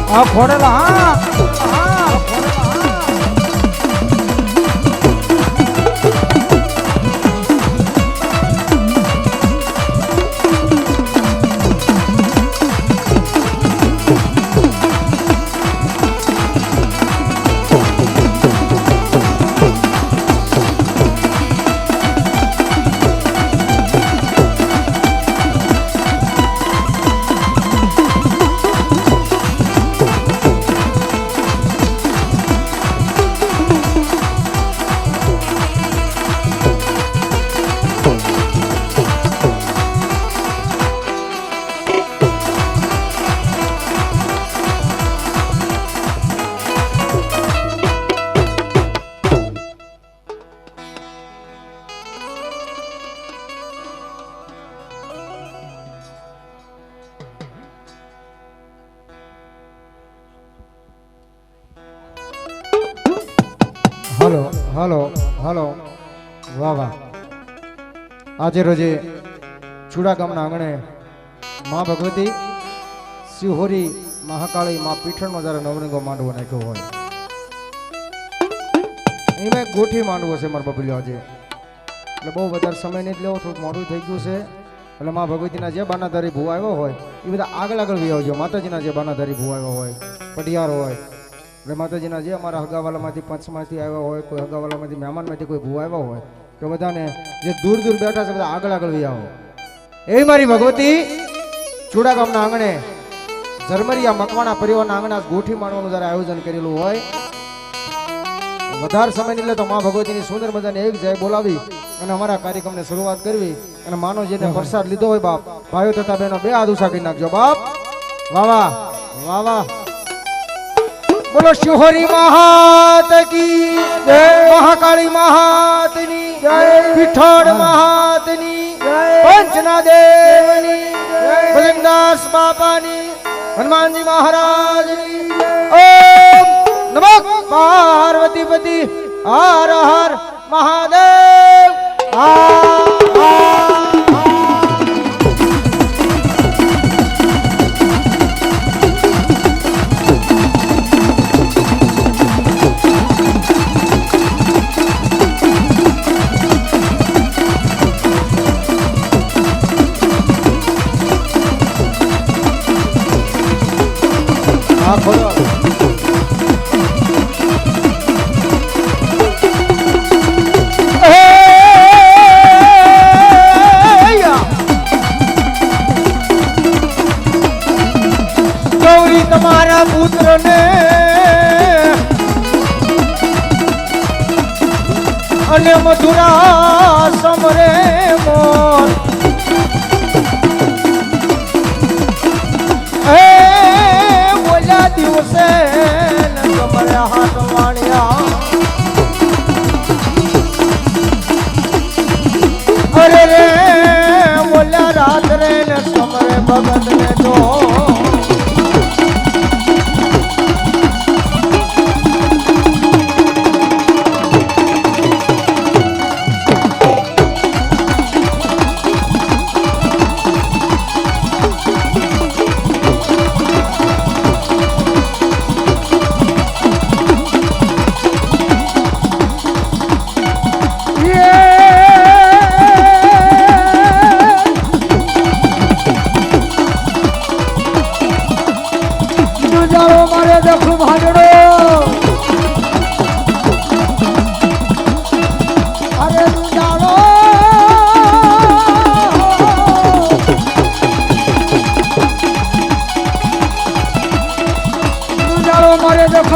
આ ખોડેલા હા હા હલો હલો હલો વાહ વાહ આજે રોજે ચુડા ગામના આંગણે માં ભગવતી શિહોરી મહાકાળી માં પીઠળનો જ્યારે નવરંગો માંડવો નાખ્યો હોય એમાં એક ગોઠી માંડવો છે મારા બબલ્યો આજે એટલે બહુ વધારે સમય નહીં લેવો થોડુંક મોડું થઈ ગયું છે એટલે માં ભગવતીના જે બાનાધારી ભૂ આવ્યો હોય એ બધા આગળ આગળ વી આવજો માતાજીના જે બાનાધારી ભૂ આવ્યો હોય પટિયાર હોય એટલે માતાજીના જે અમારા હગાવાલામાંથી પંચમાંથી આવ્યા હોય કોઈ હગાવાલામાંથી મહેમાનમાંથી કોઈ ભૂ આવ્યા હોય તો બધાને જે દૂર દૂર બેઠા છે બધા આગળ આગળ વી આવો એ મારી ભગવતી ચુડા ગામના આંગણે ઝરમરિયા મકવાણા પરિવારના આંગણે ગોઠી માંડવાનું જ્યારે આયોજન કરેલું હોય વધારે સમય નહીં લે તો માં ભગવતીની સુંદર મજાની એક જય બોલાવી અને અમારા કાર્યક્રમને શરૂઆત કરવી અને માનો જેને પ્રસાદ લીધો હોય બાપ ભાઈઓ તથા બહેનો બે હાથ ઉષા કરી નાખજો બાપ વાહ વાહ વાહ વાહ બોલો શિહોરી મહાત કી જય મહાકાળી મહાતની જય પીઠળ મહાતની જય પંચના દેવની જય ભજનદાસ બાપાની હનુમાનજી મહારાજની ઓમ નમઃ પાર્વતીપતિ હર હર મહાદેવ તમારા પુત્રને અને મથુરા સમરે મોર બોલ્યા દિવસે તમારે હાથ વાણ્યા અરે રે બોલ્યા રાત્રે ને સમરે ભગત ને જો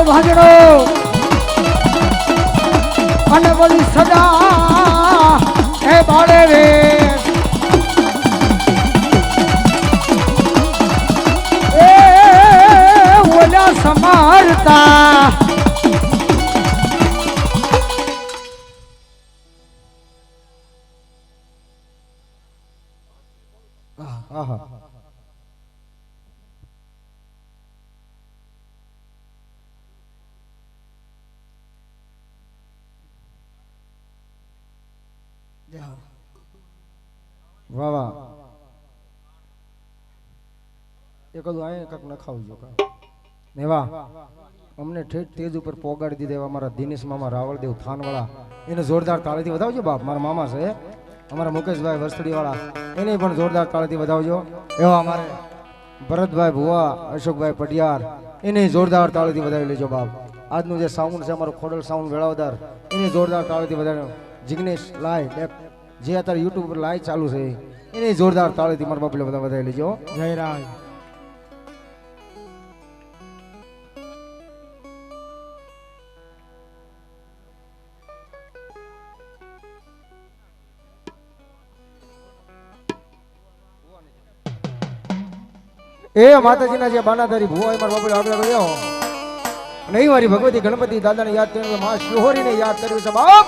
ભાજડો અને બોલી સદા હે બાળે રે એ ઓલા સમારતા આહા વાહ વાહ એક આય કાક ન ખાવજો કા એવા અમને ઠેઠ તેજ ઉપર પોગાડી દીધા એવા અમારા દિનેશ મામા રાવળદેવ થાનવાળા એને જોરદાર તાળીથી વધાવજો બાપ. મારા મામા છે અમારા મુકેશભાઈ વરસડીવાળા એને પણ જોરદાર તાળીથી વધાવજો. એવા અમારે ભરતભાઈ ભુવા અશોકભાઈ પટિયાર એને જોરદાર તાળીથી વધાવી લેજો બાપ. આજનું જે સાઉન્ડ છે અમારું ખોડલ સાઉન્ડ વેળાવદાર એને જોરદાર તાળીથી વધાવ્યો. જિગ્નેશ લાય જે અત્યારે યુટ્યુબ પર લાઈવ ચાલુ છે એને જોરદાર તાળીથી મારા બાપલે બધા વધાવી લેજો. જય રાજ. એ માતાજીના જે બાનાધારી ભુવા મારા બાપુ આગળ ગયો અને એ મારી ભગવતી ગણપતિ દાદાને યાદ કરીને મા શિહોરીને યાદ કર્યું છે બાપ.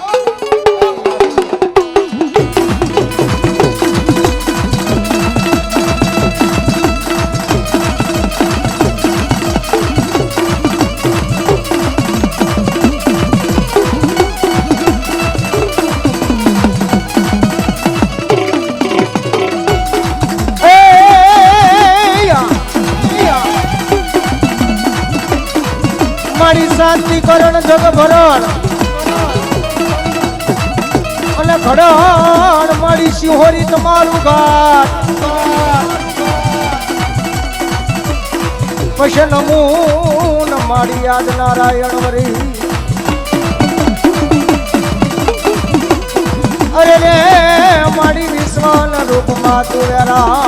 મારી શાંતિ કરણ જગ ભરણ અને ઘડણ મારી શિહોરી તમારું ઘાટ પછી નમૂન મારી યાદ નારાયણ વરી. અરે રે મારી વિશ્વાન રૂપમાં તું વેરા